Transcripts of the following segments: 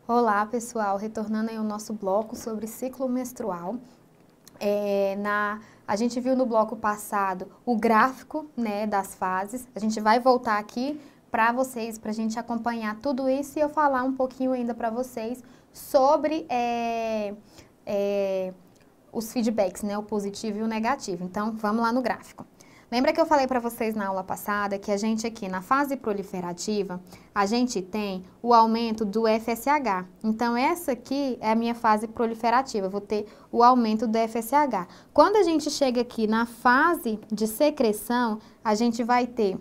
Olá, pessoal, retornando aí ao nosso bloco sobre ciclo menstrual. A gente viu no bloco passado o gráfico, né, das fases. A gente vai voltar aqui para vocês, para a gente acompanhar tudo isso e eu falar um pouquinho ainda para vocês sobre os feedbacks, né, o positivo e o negativo. Então, vamos lá no gráfico. Lembra que eu falei para vocês na aula passada que a gente aqui na fase proliferativa, a gente tem o aumento do FSH. Então, essa aqui é a minha fase proliferativa, eu vou ter o aumento do FSH. Quando a gente chega aqui na fase de secreção, a gente vai ter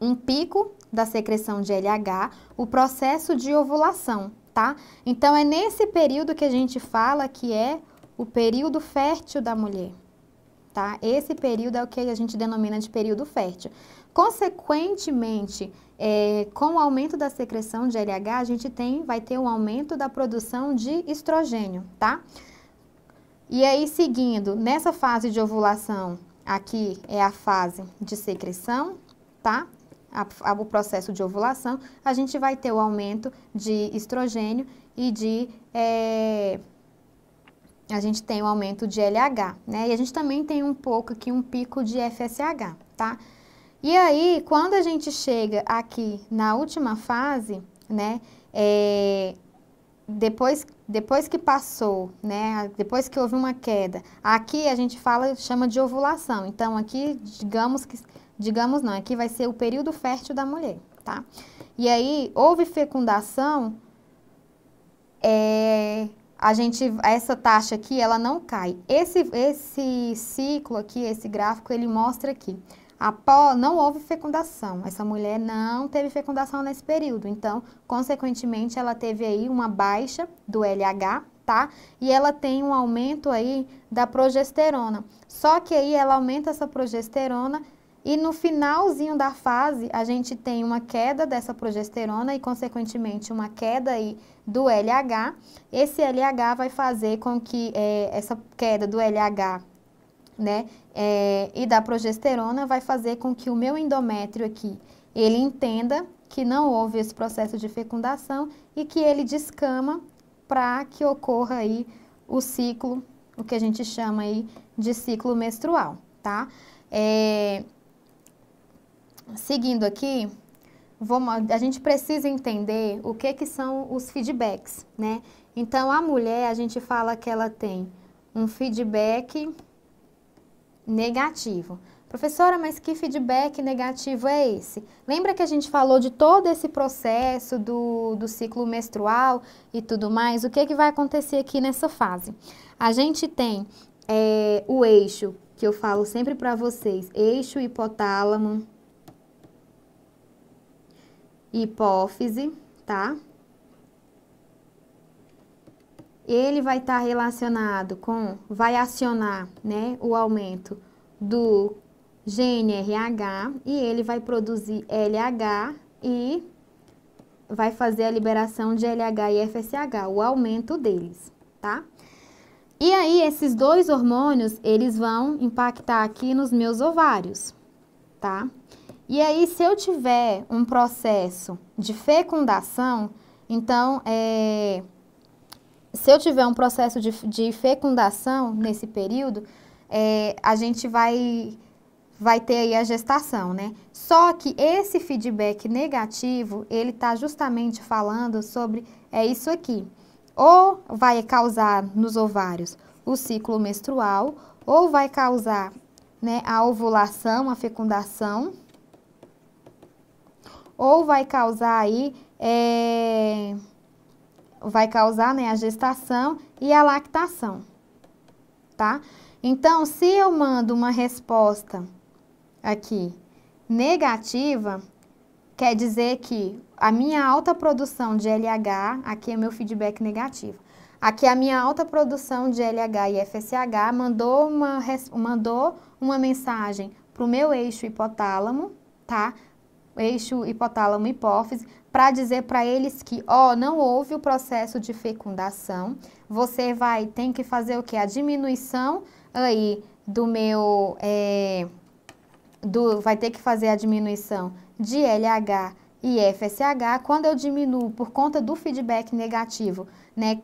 um pico da secreção de LH, o processo de ovulação, tá? Então, é nesse período que a gente fala que é o período fértil da mulher. Tá? Esse período é o que a gente denomina de período fértil. Consequentemente, com o aumento da secreção de LH, a gente vai ter um aumento da produção de estrogênio, tá? E aí, seguindo, nessa fase de ovulação, aqui é a fase de secreção, tá? O processo de ovulação, a gente vai ter o aumento de estrogênio e a gente tem o aumento de LH, né? E a gente também tem um pouco aqui, um pico de FSH, tá? E aí, quando a gente chega aqui na última fase, né? Depois que passou, né? Depois que houve uma queda, aqui a gente chama de ovulação. Então, aqui, digamos não, aqui vai ser o período fértil da mulher, tá? E aí, houve fecundação, essa taxa aqui, ela não cai. Esse ciclo aqui, esse gráfico, ele mostra que não houve fecundação. Essa mulher não teve fecundação nesse período. Então, consequentemente, ela teve aí uma baixa do LH, tá? E ela tem um aumento aí da progesterona. Só que aí ela aumenta essa progesterona e no finalzinho da fase, a gente tem uma queda dessa progesterona e, consequentemente, uma queda aí do LH. Esse LH vai fazer com que essa queda do LH, né, e da progesterona vai fazer com que o meu endométrio aqui, ele entenda que não houve esse processo de fecundação e que ele descama para que ocorra aí o ciclo, o que a gente chama aí de ciclo menstrual, tá? Seguindo aqui, a gente precisa entender o que são os feedbacks, né? Então, a mulher, a gente fala que ela tem um feedback negativo. Professora, mas que feedback negativo é esse? Lembra que a gente falou de todo esse processo do ciclo menstrual e tudo mais? O que vai acontecer aqui nessa fase? A gente tem o eixo, que eu falo sempre para vocês, eixo hipotálamo, hipófise, tá? Ele vai estar relacionado vai acionar, né, o aumento do GnRH e ele vai produzir LH e vai fazer a liberação de LH e FSH, o aumento deles, tá? E aí, esses dois hormônios, eles vão impactar aqui nos meus ovários, tá? E aí, se eu tiver um processo de fecundação, então, se eu tiver um processo de fecundação nesse período, a gente vai ter aí a gestação, né? Só que esse feedback negativo, ele tá justamente falando sobre isso aqui. Ou vai causar nos ovários o ciclo menstrual, ou vai causar, né, a ovulação, a fecundação, ou vai causar aí, né, a gestação e a lactação, tá? Então, se eu mando uma resposta aqui negativa, quer dizer que a minha alta produção de LH, aqui é meu feedback negativo, aqui a minha alta produção de LH e FSH mandou uma mensagem para o meu eixo hipotálamo, tá? Eixo hipotálamo-hipófise, para dizer para eles que, não houve o processo de fecundação, você tem que fazer o quê? A diminuição aí vai ter que fazer a diminuição de LH e FSH, quando eu diminuo por conta do feedback negativo, né,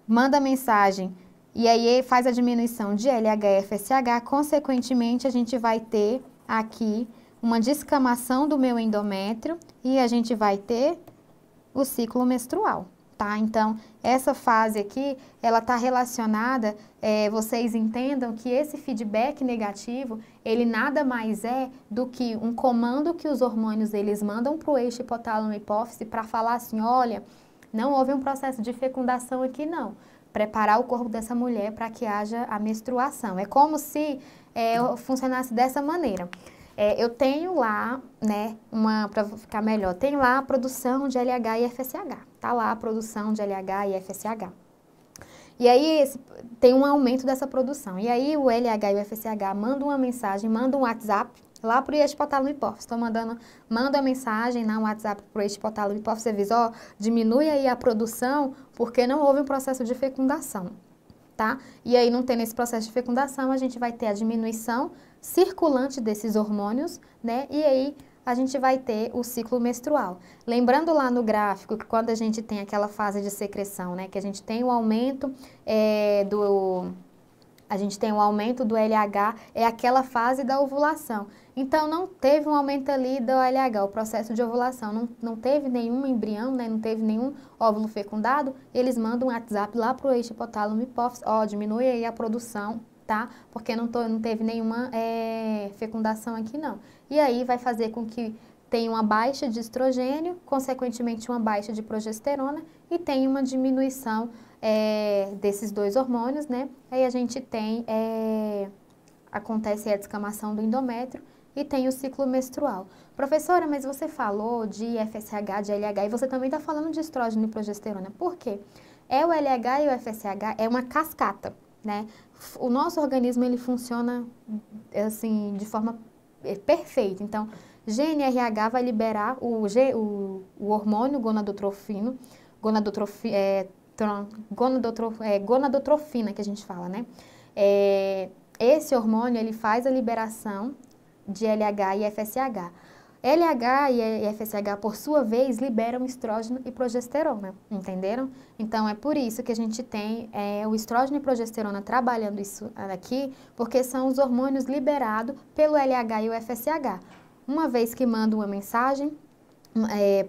manda mensagem e aí faz a diminuição de LH e FSH, consequentemente a gente vai ter aqui uma descamação do meu endométrio e a gente vai ter o ciclo menstrual, tá? Então, essa fase aqui, ela está relacionada, vocês entendam que esse feedback negativo, ele nada mais é do que um comando que os hormônios, eles mandam para o eixo hipotálamo-hipófise para falar assim, olha, não houve um processo de fecundação aqui não, preparar o corpo dessa mulher para que haja a menstruação. É como se funcionasse dessa maneira. Eu tenho lá, né, para ficar melhor, tem lá a produção de LH e FSH, tá lá a produção de LH e FSH. E aí tem um aumento dessa produção, e aí o LH e o FSH mandam uma mensagem, mandam um WhatsApp lá pro eixo hipotálamo-hipófise, manda a mensagem no WhatsApp pro eixo hipotálamo-hipófise, você avisa, ó, diminui aí a produção porque não houve um processo de fecundação, tá? E aí não tendo esse processo de fecundação, a gente vai ter a diminuição circulante desses hormônios, né? E aí a gente vai ter o ciclo menstrual. Lembrando lá no gráfico que quando a gente tem aquela fase de secreção, né? Que a gente tem o aumento do LH, é aquela fase da ovulação. Então, não teve um aumento ali do LH, o processo de ovulação. Não teve nenhum embrião, né? Não teve nenhum óvulo fecundado. Eles mandam um WhatsApp lá para o eixo hipotálamo-hipófise, ó, diminui aí a produção, tá? Porque não teve nenhuma fecundação aqui, não. E aí vai fazer com que tenha uma baixa de estrogênio, consequentemente uma baixa de progesterona e tenha uma diminuição desses dois hormônios, né? Aí a gente tem, acontece a descamação do endométrio e tem o ciclo menstrual. Professora, mas você falou de FSH, de LH e você também está falando de estrógeno e progesterona. Por quê? O LH e o FSH é uma cascata, né? O nosso organismo, ele funciona, assim, de forma perfeita. Então, GnRH vai liberar o hormônio gonadotrofina, que a gente fala, né? Esse hormônio, ele faz a liberação de LH e FSH. LH e FSH, por sua vez, liberam estrógeno e progesterona, entenderam? Então, é por isso que a gente tem o estrógeno e progesterona trabalhando isso aqui, porque são os hormônios liberados pelo LH e o FSH. Uma vez que manda uma mensagem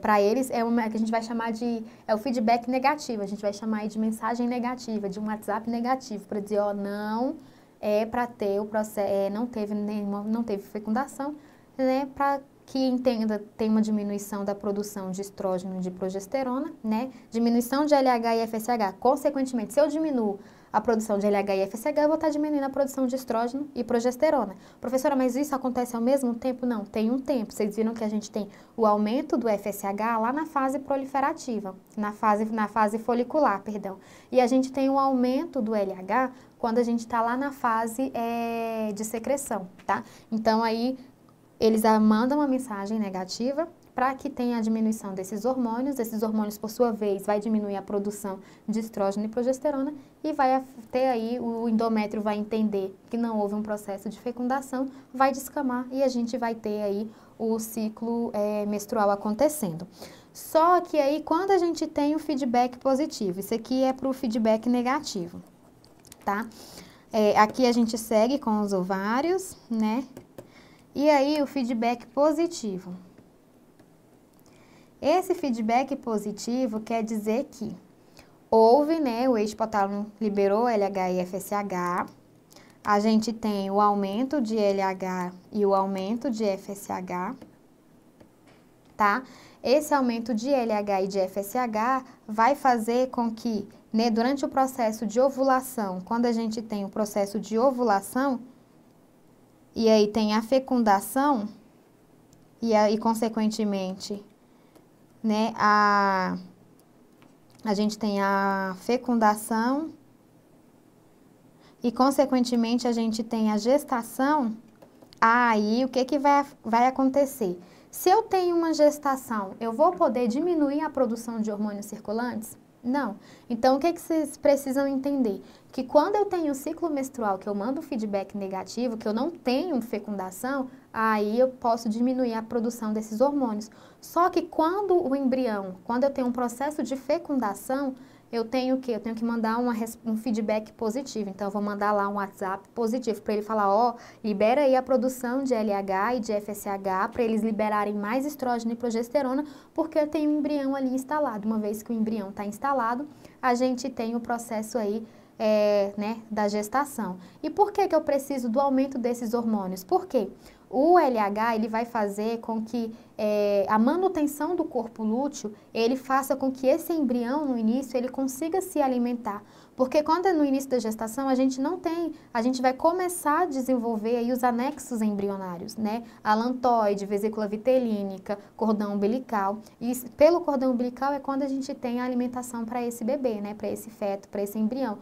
para eles, que a gente vai chamar de o feedback negativo, a gente vai chamar de mensagem negativa, de um WhatsApp negativo, para dizer, ó, não é para ter o processo, não teve fecundação, né, para que entenda, tem uma diminuição da produção de estrógeno e de progesterona, né, diminuição de LH e FSH, consequentemente, se eu diminuo a produção de LH e FSH, eu vou estar diminuindo a produção de estrógeno e progesterona. Professora, mas isso acontece ao mesmo tempo? Não, tem um tempo. Vocês viram que a gente tem o aumento do FSH lá na fase proliferativa, na fase folicular, perdão. E a gente tem o aumento do LH quando a gente está lá na fase de secreção, tá? Então, aí, eles mandam uma mensagem negativa para que tenha a diminuição desses hormônios, por sua vez, vai diminuir a produção de estrógeno e progesterona e vai ter aí, o endométrio vai entender que não houve um processo de fecundação, vai descamar e a gente vai ter aí o ciclo menstrual acontecendo. Só que aí, quando a gente tem o feedback positivo, isso aqui é para o feedback negativo, tá? Aqui a gente segue com os ovários, né? E aí, o feedback positivo. Esse feedback positivo quer dizer que houve, né, o eixo hipotálamo liberou LH e FSH, a gente tem o aumento de LH e o aumento de FSH, tá? Esse aumento de LH e de FSH vai fazer com que, né, durante o processo de ovulação, quando a gente tem o processo de ovulação, e aí tem a fecundação, e aí, consequentemente, né, a gente tem a fecundação e, consequentemente, a gente tem a gestação. Aí, o que vai acontecer? Se eu tenho uma gestação, eu vou poder diminuir a produção de hormônios circulantes? Não. Então, o que vocês precisam entender? Que quando eu tenho o ciclo menstrual, que eu mando feedback negativo, que eu não tenho fecundação, aí eu posso diminuir a produção desses hormônios. Só que quando eu tenho um processo de fecundação, eu tenho o quê? Eu tenho que mandar um feedback positivo. Então, eu vou mandar lá um WhatsApp positivo para ele falar, ó, libera aí a produção de LH e de FSH para eles liberarem mais estrógeno e progesterona, porque eu tenho um embrião ali instalado. Uma vez que o embrião está instalado, a gente tem o processo aí, né, da gestação. E por que que eu preciso do aumento desses hormônios? Por quê? O LH, ele vai fazer com que a manutenção do corpo lúteo, ele faça com que esse embrião, no início, ele consiga se alimentar. Porque quando é no início da gestação, a gente vai começar a desenvolver aí os anexos embrionários, né? Alantoide, vesícula vitelínica, cordão umbilical. E pelo cordão umbilical é quando a gente tem a alimentação para esse bebê, né? Para esse feto, para esse embrião.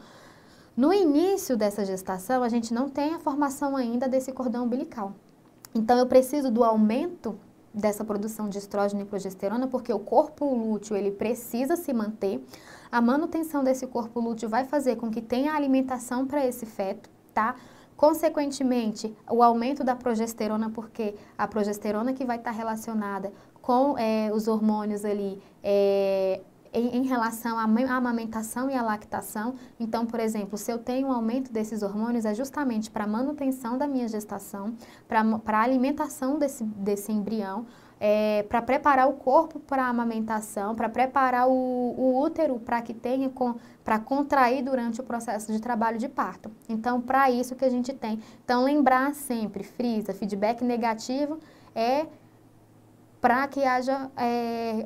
No início dessa gestação, a gente não tem a formação ainda desse cordão umbilical. Então, eu preciso do aumento dessa produção de estrógeno e progesterona, porque o corpo lúteo, ele precisa se manter. A manutenção desse corpo lúteo vai fazer com que tenha alimentação para esse feto, tá? Consequentemente, o aumento da progesterona, porque a progesterona que vai estar relacionada com os hormônios ali, em relação à amamentação e à lactação. Então, por exemplo, se eu tenho um aumento desses hormônios, é justamente para a manutenção da minha gestação, para a alimentação desse embrião, para preparar o corpo para a amamentação, para preparar o útero para que tenha, para contrair durante o processo de trabalho de parto. Então, para isso que a gente tem. Então, lembrar sempre, frisa, feedback negativo para que haja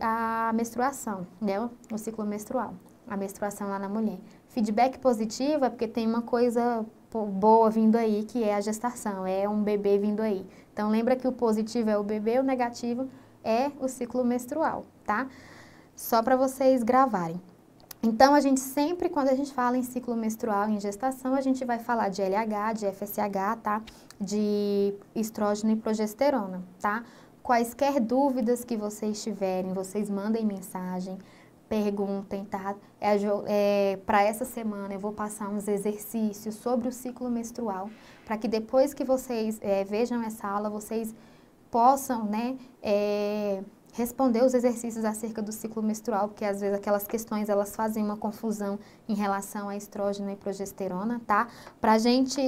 a menstruação, né? O ciclo menstrual, a menstruação lá na mulher. Feedback positivo é porque tem uma coisa boa vindo aí, que é a gestação, é um bebê vindo aí. Então, lembra que o positivo é o bebê, o negativo é o ciclo menstrual, tá? Só para vocês gravarem. Então, a gente sempre, quando a gente fala em ciclo menstrual, em gestação, a gente vai falar de LH, de FSH, tá? De estrógeno e progesterona, tá? Quaisquer dúvidas que vocês tiverem, vocês mandem mensagem, perguntem, tá? Para essa semana eu vou passar uns exercícios sobre o ciclo menstrual, para que depois que vocês vejam essa aula, vocês possam, né, responder os exercícios acerca do ciclo menstrual, porque às vezes aquelas questões elas fazem uma confusão em relação a estrógeno e progesterona, tá? Pra gente,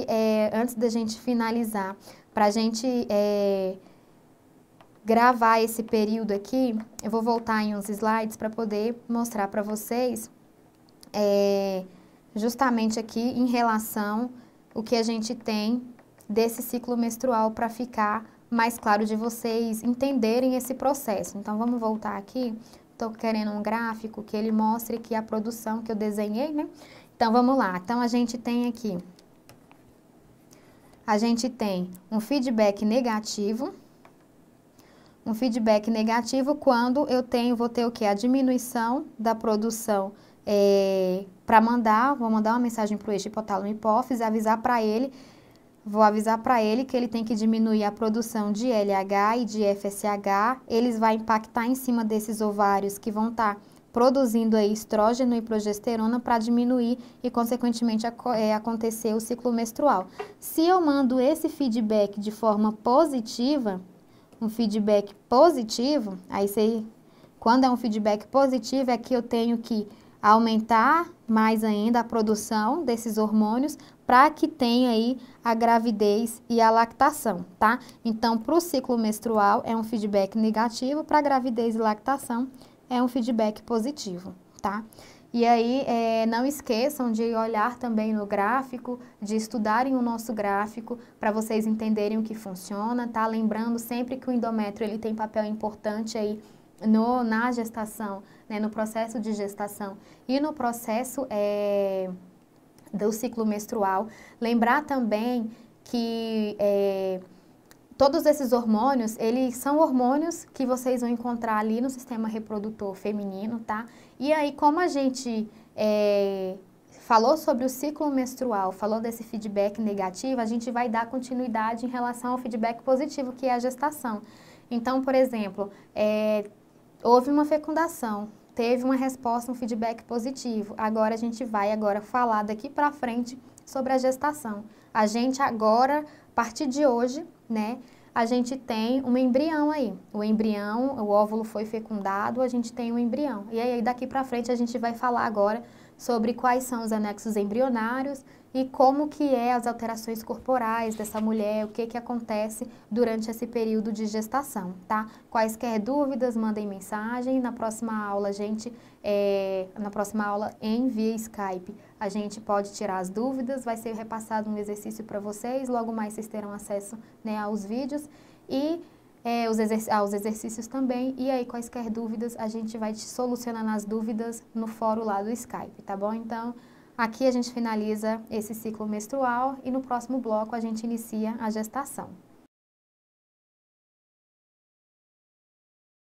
antes da gente finalizar, pra gente gravar esse período aqui, eu vou voltar em uns slides para poder mostrar para vocês justamente aqui em relação o que a gente tem desse ciclo menstrual para ficar mais claro de vocês entenderem esse processo. Então, vamos voltar aqui. Estou querendo um gráfico que ele mostre aqui a produção que eu desenhei, né? Então, vamos lá. Então, a gente tem aqui, um feedback negativo. Um feedback negativo quando vou ter o quê? A diminuição da produção vou mandar uma mensagem para o eixo hipotálamo hipófise, vou avisar para ele que ele tem que diminuir a produção de LH e de FSH, eles vão impactar em cima desses ovários que vão estar produzindo aí estrógeno e progesterona para diminuir e, consequentemente, acontecer o ciclo menstrual. Se eu mando esse feedback de forma positiva, um feedback positivo, quando é um feedback positivo, é que eu tenho que aumentar mais ainda a produção desses hormônios para que tenha aí a gravidez e a lactação, tá? Então, para o ciclo menstrual é um feedback negativo, para a gravidez e lactação é um feedback positivo, tá? E aí, não esqueçam de olhar também no gráfico, de estudarem o nosso gráfico para vocês entenderem o que funciona, tá? Lembrando sempre que o endométrio ele tem papel importante aí na gestação, né? No processo de gestação e no processo do ciclo menstrual. Lembrar também que todos esses hormônios, eles são hormônios que vocês vão encontrar ali no sistema reprodutor feminino, tá? E aí, como a gente falou sobre o ciclo menstrual, falou desse feedback negativo, a gente vai dar continuidade em relação ao feedback positivo, que é a gestação. Então, por exemplo, houve uma fecundação, teve uma resposta, um feedback positivo. Agora a gente vai falar daqui para frente sobre a gestação. A gente agora, a partir de hoje, né, a gente tem um embrião aí. O embrião, o óvulo foi fecundado, a gente tem um embrião. E aí daqui para frente a gente vai falar agora sobre quais são os anexos embrionários e como que é as alterações corporais dessa mulher, o que que acontece durante esse período de gestação, tá? Quaisquer dúvidas, mandem mensagem. Na próxima aula, via Skype, a gente pode tirar as dúvidas, vai ser repassado um exercício para vocês, logo mais vocês terão acesso, né, aos vídeos e aos exercícios também, e aí quaisquer dúvidas a gente vai te solucionando as dúvidas no fórum lá do Skype, tá bom? Então, aqui a gente finaliza esse ciclo menstrual e no próximo bloco a gente inicia a gestação.